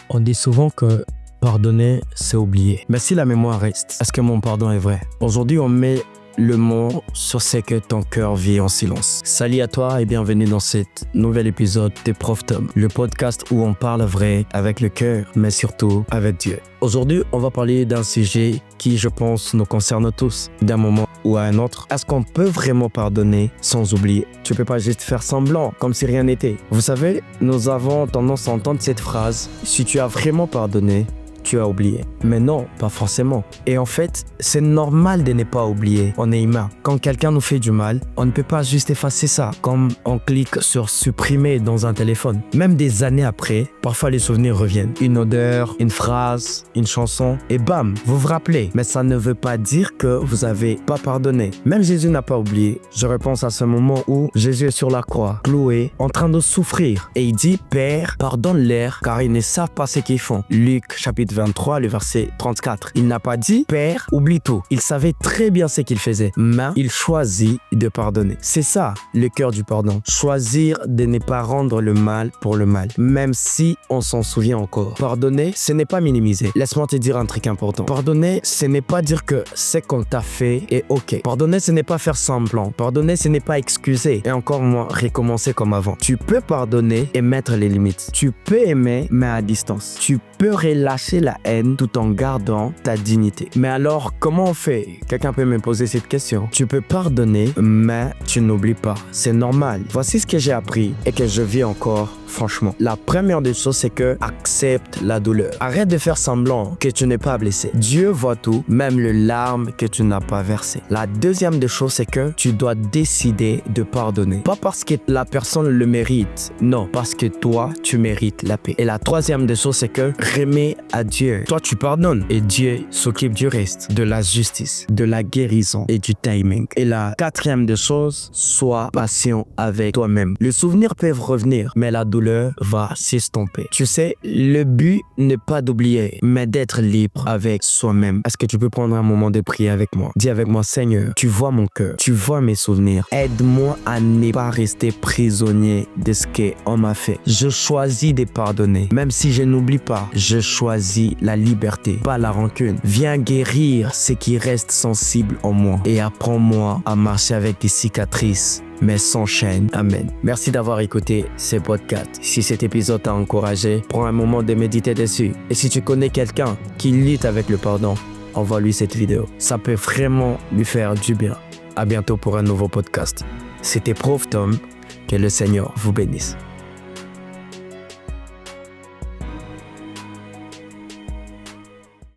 On dit souvent que pardonner, c'est oublier. Mais si la mémoire reste, est-ce que mon pardon est vrai? Aujourd'hui, on met le mot sur ce que ton cœur vit en silence. Salut à toi et bienvenue dans cet nouvel épisode de Prof Tom, le podcast où on parle vrai avec le cœur, mais surtout avec Dieu. Aujourd'hui, on va parler d'un sujet qui, je pense, nous concerne tous, d'un moment ou à un autre. Est-ce qu'on peut vraiment pardonner sans oublier? Tu peux pas juste faire semblant, comme si rien n'était. Vous savez, nous avons tendance à entendre cette phrase, si tu as vraiment pardonné, tu as oublié. Mais non, pas forcément. Et en fait, c'est normal de ne pas oublier. On est humain. Quand quelqu'un nous fait du mal, on ne peut pas juste effacer ça, comme on clique sur supprimer dans un téléphone. Même des années après, parfois les souvenirs reviennent. Une odeur, une phrase, une chanson, et bam, vous vous rappelez. Mais ça ne veut pas dire que vous avez pas pardonné. Même Jésus n'a pas oublié. Je repense à ce moment où Jésus est sur la croix, cloué, en train de souffrir. Et il dit, Père, pardonne-leur, car ils ne savent pas ce qu'ils font. Luc, chapitre 23, le verset 34. Il n'a pas dit, Père, oublie tout. Il savait très bien ce qu'il faisait, mais il choisit de pardonner. C'est ça, le cœur du pardon. Choisir de ne pas rendre le mal pour le mal, même si on s'en souvient encore. Pardonner, ce n'est pas minimiser. Laisse-moi te dire un truc important. Pardonner, ce n'est pas dire que ce qu'on t'a fait est ok. Pardonner, ce n'est pas faire semblant. Pardonner, ce n'est pas excuser. Et encore moins, recommencer comme avant. Tu peux pardonner et mettre les limites. Tu peux aimer, mais à distance. Tu peux relâcher la haine tout en gardant ta dignité. Mais alors, comment on fait? Quelqu'un peut me poser cette question. Tu peux pardonner, mais tu n'oublies pas. C'est normal. Voici ce que j'ai appris et que je vis encore. Franchement, la première des choses, c'est que accepte la douleur. Arrête de faire semblant que tu n'es pas blessé. Dieu voit tout, même les larmes que tu n'as pas versées. La deuxième des choses, c'est que tu dois décider de pardonner. Pas parce que la personne le mérite, non, parce que toi, tu mérites la paix. Et la troisième des choses, c'est que remets à Dieu. Toi, tu pardonnes et Dieu s'occupe du reste, de la justice, de la guérison et du timing. Et la quatrième des choses, sois patient avec toi-même. Les souvenirs peuvent revenir, mais la douleur va s'estomper. Tu sais, le but n'est pas d'oublier, mais d'être libre avec soi-même. Est-ce que tu peux prendre un moment de prier avec moi? Dis avec moi, Seigneur, tu vois mon cœur, tu vois mes souvenirs. Aide-moi à ne pas rester prisonnier de ce qu'on m'a fait. Je choisis de pardonner. Même si je n'oublie pas, je choisis la liberté, pas la rancune. Viens guérir ce qui reste sensible en moi et apprends-moi à marcher avec des cicatrices, mais sans chaîne. Amen. Merci d'avoir écouté ce podcast. Si cet épisode t'a encouragé, prends un moment de méditer dessus. Et si tu connais quelqu'un qui lutte avec le pardon, envoie-lui cette vidéo. Ça peut vraiment lui faire du bien. À bientôt pour un nouveau podcast. C'était Prof Tom. Que le Seigneur vous bénisse.